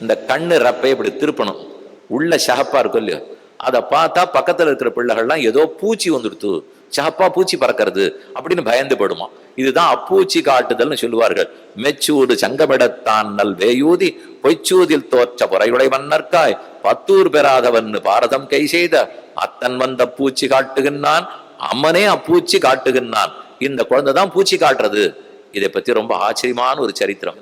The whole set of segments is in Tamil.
இந்த கண்ணு ரப்பை இப்படி திருப்பணும், உள்ள சகப்பா இருக்கும் இல்லையோ, அதை பார்த்தா பக்கத்துல இருக்கிற பிள்ளைகள்லாம் ஏதோ பூச்சி வந்துடுத்து, சகப்பா பூச்சி பறக்கிறது அப்படின்னு பயந்து படுமா. இதுதான் அப்பூச்சி காட்டுதல்னு சொல்லுவார்கள். மெச்சூடு சங்கமிடத்தான் நல் வேயூதி பொய்ச்சூதில் தோற்ற பொறையுடை மன்னர்காய் பத்தூர் பெறாதவன் பாரதம் கை செய்த அத்தன் வந்த பூச்சி காட்டுகின்றான், அம்மனே அப்பூச்சி காட்டுகின்றான். இந்த குழந்தைதான் பூச்சி காட்டுறது. இதை பத்தி ரொம்ப ஆச்சரியமான ஒரு சரித்திரம்.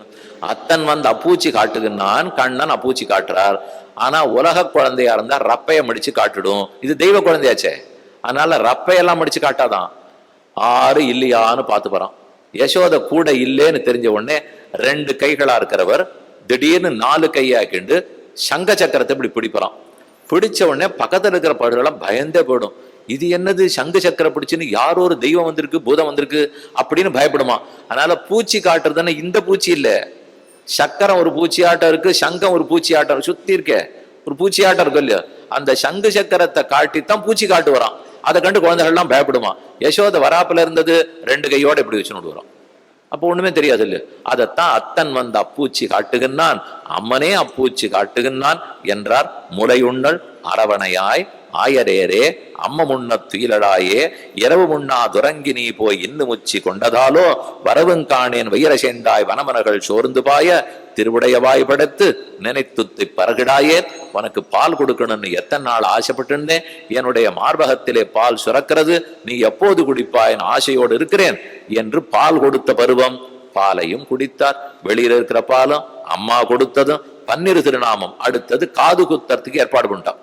அத்தன் வந்து அப்பூச்சி காட்டுகின்றான், கண்ணன் அப்பூச்சி காட்டுறார். ஆனா உலக குழந்தையா இருந்தா ரப்பைய மடிச்சு காட்டுடும், இது தெய்வ குழந்தையாச்சே, அதனால ரப்பையெல்லாம் மடிச்சு காட்டாதான். ஆறு இல்லையான்னு பார்த்து போறான். யசோத கூட இல்லேன்னு தெரிஞ்ச உடனே 2 கைகளா இருக்கிறவர் திடீர்னு 4 கையாக்கிண்டு சங்க சக்கரத்தை இப்படி பிடிப்பறான். பிடிச்ச உடனே பக்கத்துல இருக்கிற படுகளாம் பயந்தே போயிடும். இது என்னது சங்கு சக்கரம் பிடிச்சுன்னு யாரோ ஒரு தெய்வம் வந்திருக்கு, பூதம் வந்திருக்கு அப்படின்னு பயப்படுமா. அதனால பூச்சி காட்டுறதுன்னா இந்த பூச்சி இல்ல, சக்கரம் ஒரு பூச்சி ஆட்டம் இருக்கு, சங்கம் ஒரு பூச்சி ஆட்டம் சுத்தி இருக்க ஒரு பூச்சி ஆட்டம் இருக்கு இல்லையா, அந்த சங்கு சக்கரத்தை காட்டித்தான் பூச்சி காட்டு வரான். அதை கண்டு குழந்தைகள்லாம் பயப்படுமா. யசோத வராப்புல இருந்தது 2 கையோட இப்படி வச்சுன்னு வரும். அப்போ ஒண்ணுமே தெரியாது இல்லையா. அதைத்தான் அத்தன் வந்து அப்பூச்சி காட்டுகின்றான், அம்மனே அப்பூச்சி காட்டுகின்றான் என்றார். முளையுண்ணல் அரவணையாய் ஆயரேரே அம்ம முன்ன துயிலடாயே இரவு முன்னா துறங்கி நீ போய் இன்னு முச்சி கொண்டதாலோ வரவுங்காணேன் வயிற சேர்ந்தாய் வனமனகள் சோர்ந்து பாய திருவுடையவாய் படுத்து நினைத்துத்தி பறகிடாயே. உனக்கு பால் கொடுக்கணும்னு எத்தனை நாள் ஆசைப்பட்டிருந்தேன், என்னுடைய மார்பகத்திலே பால் சுரக்கிறது, நீ எப்போது குடிப்பாயின் ஆசையோடு இருக்கிறேன் என்று பால் கொடுத்த பருவம். பாலையும் குடித்தார். வெளியில இருக்கிற பாலும் அம்மா கொடுத்ததும் 12 திருநாமம். அடுத்தது காது குத்தறதுக்கு ஏற்பாடு பண்ணிட்டான்.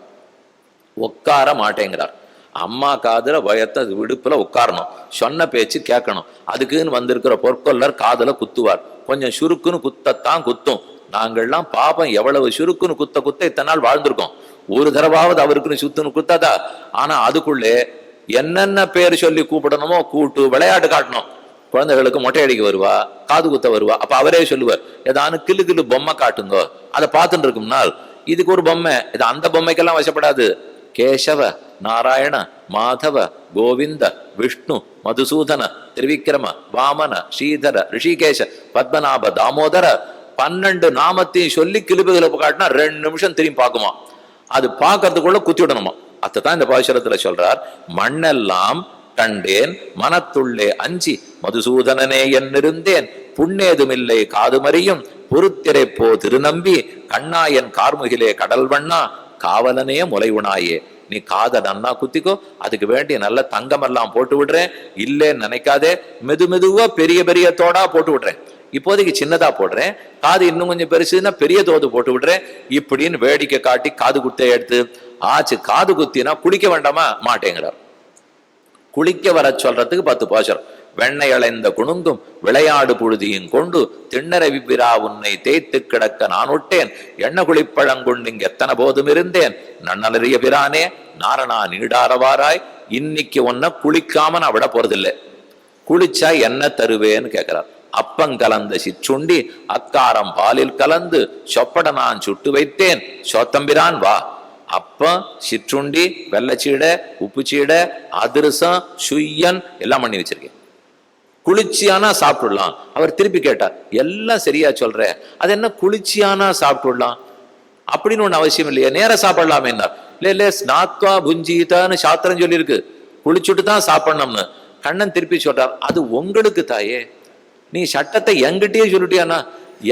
உட்கார மாட்டேங்கிறார். அம்மா காதுல வயத்த விடுப்புல உட்காரணும், சொன்ன பேச்சு கேட்கணும். அதுக்குன்னு வந்திருக்கிற பொற்கொல்லர் காதுல குத்துவார். கொஞ்சம் சுருக்குன்னு குத்தத்தான் குத்தும். நாங்கள்லாம் பாப்பம் எவ்வளவு சுருக்குன்னு குத்த குத்த இத்தனை நாள் வாழ்ந்திருக்கோம். ஒரு தடவாவது அவருக்குன்னு சுத்துன்னு குத்தாதா. ஆனா அதுக்குள்ளே என்னென்ன பேர் சொல்லி கூப்பிடணுமோ கூட்டு விளையாட்டு காட்டணும். குழந்தைகளுக்கு மொட்டை அடிக்க வருவா, காது குத்த வருவா, அப்ப அவரே சொல்லுவார் ஏதானு கிளு கிளு பொம்மை காட்டுங்கோ, அதை பார்த்துட்டு இருக்கும்னால் இதுக்கு ஒரு பொம்மை, இது அந்த பொம்மைக்கெல்லாம் வசப்படாது. கேசவ நாராயண மாதவ கோவிந்த விஷ்ணு மதுசூதன திரிவிக்ரம வாமன ஸ்ரீதர ரிஷிகேஷ பத்மநாப தாமோதர 12 நாமத்தையும் சொல்லி கிளிபுகளை காட்டினா 2 நிமிஷம் திரும்பி பார்க்குமா. அது பார்க்கறதுக்குள்ள குத்தி விடணுமா. அதைத்தான் இந்த பாசுரத்துல சொல்றார். மண்ணெல்லாம் கண்டேன் மனத்துள்ளே அஞ்சி மதுசூதனனே என்னிருந்தேன் புண்ணேதுமில்லை காதுமறியும் பொறுத்திரை போ திருநம்பி கண்ணாயன் கார்முகிலே கடல் வண்ணா காவலனே முலை உணாயே. நீ காதை நன்னா குத்திக்கோ, அதுக்கு வேண்டிய நல்ல தங்கம் எல்லாம் போட்டு விடுறேன், இல்லேன்னு நினைக்காதே, மெது மெதுவா பெரிய பெரிய தோடா போட்டு விடுறேன், இப்போதைக்கு சின்னதா போடுறேன், காது இன்னும் கொஞ்சம் பெருசுன்னா பெரிய தோது போட்டு விடுறேன் இப்படின்னு வேடிக்கை காட்டி காது குத்தைய எடுத்து ஆச்சு. காது குத்தினா குளிக்க வேண்டாமா, மாட்டேங்கிறார். குளிக்க வர சொல்றதுக்கு 10 பாசுரம். வெண்ணெய் அளைந்த குணுங்கும் விளையாடு புழுதியும் கொண்டு திண்ணற விபிரா உன்னை தேய்த்து கிடக்க நான் விட்டேன் எண்ணெய் குளிப்பழங்கொண்டு இங்க எத்தனை போதும் இருந்தேன் நன்னலறிய பிரானே நாரணா நீடாரவாராய். இன்னைக்கு ஒன்ன குளிக்காம நான் விட போறதில்லை, குளிச்சா என்ன தருவேன்னு கேட்கிறார். அப்பங்கலந்த சிற்றுண்டி அக்காரம் பாலில் கலந்து சொப்பட நான் சுட்டு வைத்தேன் சோத்தம்பிரான் வா. அப்ப சிற்றுண்டி வெள்ளச்சீடை உப்புச்சீடை அதிரசம் சுய்யன் எல்லாம் பண்ணி வச்சிருக்கேன், குளிர்ச்சியானா சாப்பிட்டுடலாம். அவர் திருப்பி கேட்டார், எல்லாம் சரியா சொல்ற, அது என்ன குளிர்ச்சியானா சாப்பிட்டுடலாம் அப்படின்னு ஒண்ணு அவசியம் இல்லையா, நேர சாப்பிடலாமே. இல்ல ஸ்நாத்வா புஞ்சிதான்னு சாத்திரம் சொல்லி இருக்கு, குளிச்சுட்டு தான் சாப்பிடணும்னு. கண்ணன் திருப்பி சொல்றார், அது உங்களுக்கு தாயே, நீ சட்டத்தை எங்கிட்டயே சொல்லிட்டியானா,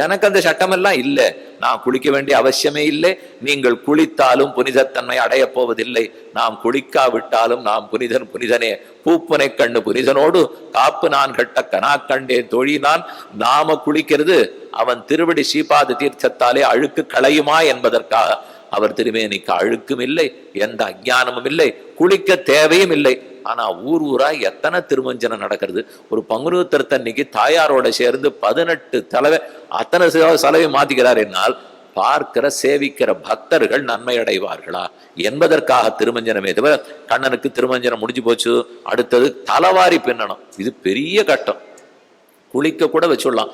எனக்கு அந்த சட்டமெல்லாம் இல்லை, நான் குளிக்க வேண்டிய அவசியமே இல்லை, நீங்கள் குளித்தாலும் புனிதத்தன்மை அடைய போவதில்லை, நாம் குளிக்காவிட்டாலும் நாம் புனிதனே, பூப்புனை கண்ணு புனிதனோடு காப்பு நான் கட்ட கனா கண்டேன் தொழினான். நாம குளிக்கிறது அவன் திருவடி ஸ்ரீபாத தீர்த்தத்தாலே அழுக்கு களையுமா என்பதற்காக. அவர் திருமேனிக்கு அழுக்கும் இல்லை, எந்த அஞ்ஞானமும் இல்லை, குளிக்க தேவையும் இல்லை. ஆனா ஊர் ஊரா எத்தனை திருமஞ்சனம் நடக்கிறது. ஒரு பங்குனி உத்திரத்தன்னைக்கு தாயாரோட சேர்ந்து 18 தலைவை அத்தனை செலவை மாத்திக்கிறார் என்னால் பார்க்கிற சேவிக்கிற பக்தர்கள் நன்மை அடைவார்களா என்பதற்காக திருமஞ்சனமே தவிர கண்ணனுக்கு திருமஞ்சனம் முடிஞ்சு போச்சு, அடுத்தது தலைவாரி பின்னணும். இது பெரிய கட்டம். குளிக்க கூட வச்சுடலாம்,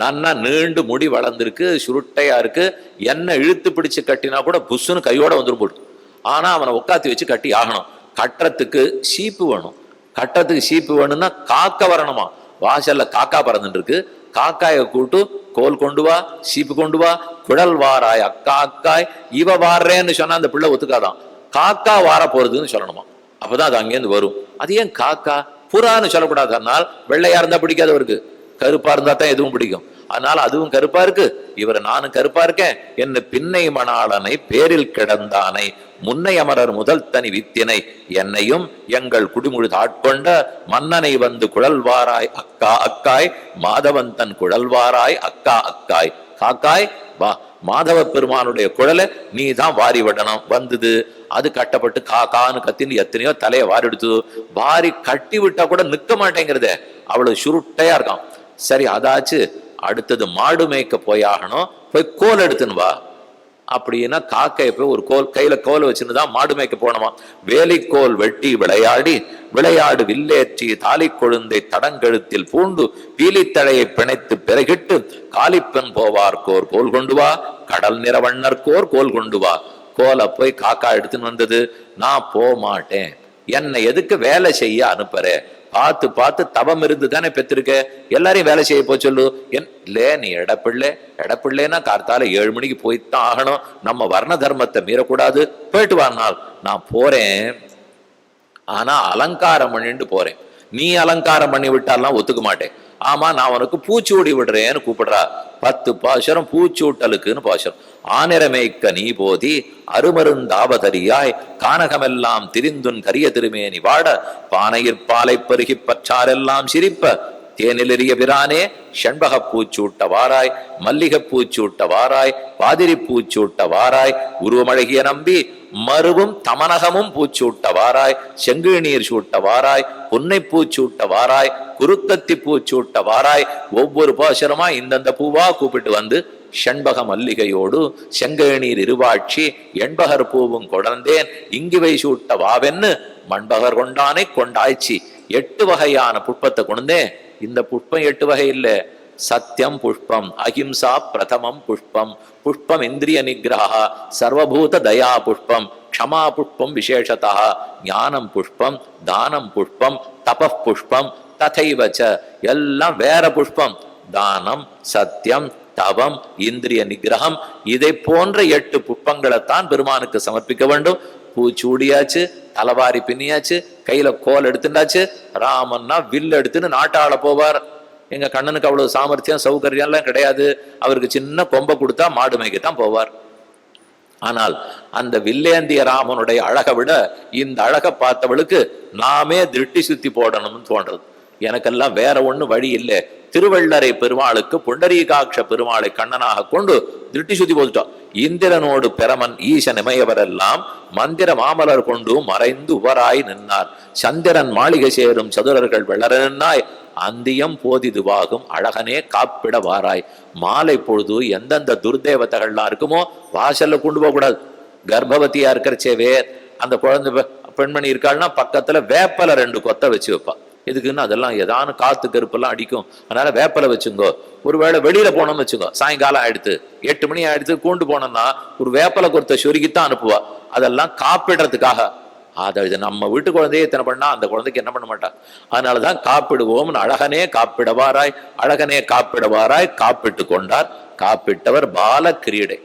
நன்னா நீண்டு முடி வளர்ந்துருக்கு, சுருட்டையா இருக்கு, என்ன இழுத்து பிடிச்சு கட்டினா கூட புஷ்ஷுன்னு கையோட வந்துடும் போட்டு. ஆனா அவனை உட்காத்தி வச்சு கட்டி ஆகணும். கட்டுறதுக்கு சீப்பு வேணும். கட்டுறதுக்கு சீப்பு வேணும்னா காக்க வரணுமா, வாசல்ல காக்கா பறந்துட்டு இருக்கு, காக்காய கூட்டு கோல் கொண்டு வா, சீப்பு கொண்டு வா, குழல் வாராய் அக்கா அக்காய், இவ வாடுறேன்னு சொன்னா அந்த பிள்ளை ஒத்துக்காதான். காக்கா வார போறதுன்னு சொல்லணுமா, அப்பதான் அது அங்கேருந்து வரும். அது ஏன் காக்கா புறான்னு சொல்லக்கூடாது? அதனால் வெள்ளையா இருந்தா பிடிக்காதவருக்கு, கருப்பா இருந்தா தான் எதுவும் பிடிக்கும். அதனால அதுவும் கருப்பா இருக்கு, இவர் நானும் கருப்பா இருக்கேன். என்ன பின்னை மணாளனை பேரில் கிடந்தானை, முன்னை அமரர் முதல் தனி வித்தினை, என்னையும் எங்கள் குடிமுழுது ஆட்கொண்ட மன்னனை வந்து குழல்வாராய் அக்கா அக்காய், மாதவன் தன் குழல்வாராய் அக்கா அக்காய். காக்காய் வா, மாதவ பெருமானுடைய குழலை நீ தான் வாரி விடணும். வந்தது, அது கட்டப்பட்டு காக்கான்னு கத்தின்னு எத்தனையோ தலையை வாரி எடுத்து, வாரி கட்டி விட்டா கூட நிக்க மாட்டேங்கிறதே, அவ்வளவு சுருட்டையா இருக்கான். சரி அதாச்சு, அடுத்தது மாடு மேய்க்க போயாகணும், போய் கோல் எடுத்துன்னு வா அப்படின்னா காக்கைய போய் ஒரு கோல் கையில கோல் வச்சுருந்துதான் மாடு மேய்க்க போனோமா. வேலிக்கோல் வெட்டி விளையாடி விளையாடு வில்லேற்றி தாலி கொழுந்தை தடங்கழுத்தில் பூண்டு பீலித்தழையை பிணைத்து பிறகிட்டு காலிப்பெண் போவார்கோர் கோல் கொண்டு வா, கடல் நிறவண்ணர்கோர் கோல் கொண்டு வா. கோலை போய் காக்கா எடுத்துன்னு வந்தது. நான் போக மாட்டேன், என்னை எதுக்கு வேலை செய்ய அனுப்புறேன், பார்த்து பார்த்து தவம் இருந்து தானே பெற்றிருக்க, எல்லாரையும் வேலை செய்ய போய் சொல்லு. இல்ல நீ எடப்பிள்ளைன்னா கார்த்தால 7 மணிக்கு போய்தான் ஆகணும், நம்ம வர்ண தர்மத்தை மீறக்கூடாது, போயிட்டு வானால் நான் போறேன். ஆனா அலங்காரம் பண்ணிட்டு போறேன், நீ அலங்காரம் பண்ணி விட்டாலாம் ஒத்துக்க மாட்டேன். ஆமா நான் உனக்கு பூச்சூடி விடுறேன்னு கூப்பிடுறா. 10 பாசுரம் பூச்சூட்டலுக்குன்னு பாசுரம். ஆனிரமேய்க்க நீ போதி அருமருந்தாவதரியாய் கானகமெல்லாம் திரிந்துன் கரிய திருமேனி வாட பானையிற் பாலை பருகி பற்றாரெல்லாம் சிரிப்ப தேனிலெறிய பிரானே ஷண்பக பூச்சூட்ட வாராய், மல்லிகை பூச்சூட்ட வாராய், பாதிரி பூச்சூட்ட வாராய், உருவமழகிய நம்பி மருவும் தமனகமும் பூச்சூட்ட வாராய், செங்கிழநீர் சூட்ட வாராய், புன்னை பூச்சூட்ட வாராய், குருக்கத்தி பூச்சூட்ட வாராய். ஒவ்வொரு பாசுரமா இந்தந்த பூவா கூப்பிட்டு வந்து ஷண்பக மல்லிகையோடு செங்கழநீர் இருவாட்சி எண்பகர் பூவும் கொடர்ந்தேன் இங்கிவை சூட்ட வாவென்னு மண்பகர் கொண்டானை கொண்டாய்ச்சி. 8 வகையான புஷ்பத்தை கொண்டேன். இந்த புஷ்பம் 8 வகை இல்ல, சத்தியம் புஷ்பம், அஹிம்சா பிரதமம் புஷ்பம், புஷ்பம் இந்திரிய நிகிரஹ, சர்வபூத தயா புஷ்பம், க்ஷமா புஷ்பம் விசேஷதா, ஞானம் புஷ்பம், தானம் புஷ்பம், தப புஷ்பம், ததைவச்ச எல்லாம் வேற புஷ்பம். தானம், சத்தியம், தவம், இந்திரிய நிகிரகம், இதை போன்ற 8 புஷ்பங்களைத்தான் பெருமானுக்கு சமர்ப்பிக்க வேண்டும். பூச்சூடியாச்சு, தலவாரி பின்னியாச்சு, கையில கோல் எடுத்துட்டாச்சு. ராமன்னா வில் எடுத்துன்னு நாட்டாள போவார். எங்க கண்ணனுக்கு அவ்வளவு சாமர்த்தியம் சௌகரியம் எல்லாம் கிடையாது. அவருக்கு சின்ன கொம்பை கொடுத்தா மாடு மேய்க்கத்தான் போவார். ஆனால் அந்த வில்லேந்திய ராமனுடைய அழகை விட இந்த அழகை பார்த்தவளுக்கு நாமே திருஷ்டி சுத்தி போடணும்னு தோன்றது. எனக்கெல்லாம் வேற ஒண்ணு வழி இல்லை. திருவள்ளரை பெருமாளுக்கு புண்டரீகாட்ச பெருமாளை கண்ணனாக கொண்டு திருஷ்டி சுத்தி போட்டுட்டோம். இந்திரனோடு பெரமன் ஈசன் இமையவரெல்லாம் மந்திர மாமலர் கொண்டு மறைந்து உவராய் நின்னார். சந்திரன் மாளிகை சேரும் சதுரர்கள் வெள்ளரனாய் அந்தியம் போதிதுவாகும் அழகனே காப்பிட வாராய். மாலை பொழுது எந்தெந்த துர்தேவதைகள்லாம் இருக்குமோ வாசல்ல கொண்டு போக கூடாது. கர்ப்பவதியா இருக்கிறச்சேவே அந்த குழந்தை பெண்மணி இருக்காள்னா பக்கத்துல வேப்பலை 2 கொத்த வச்சு வைப்பா. எதுக்குன்னு அதெல்லாம் ஏதானு காத்து கருப்பெல்லாம் அடிக்கும், அதனால வேப்பலை வச்சுங்கோ. ஒருவேளை வெளியில போனோம்னு வச்சுக்கோ, சாயங்காலம் ஆயிடுத்து 8 மணி ஆயிடுத்து கூண்டு போனோம்னா ஒரு வேப்பலை கொடுத்த சொருகித்தான் அனுப்புவா. அதெல்லாம் காப்பிடுறதுக்காக. அதை நம்ம வீட்டு குழந்தையே இத்தனை பண்ணா அந்த குழந்தைக்கு என்ன பண்ண மாட்டா. அதனாலதான் காப்பிடுவோம்னு அழகனே காப்பிடவாராய், அழகனே காப்பிடவாராய் காப்பிட்டு கொண்டார். காப்பிட்டவர் பால கிரீடை.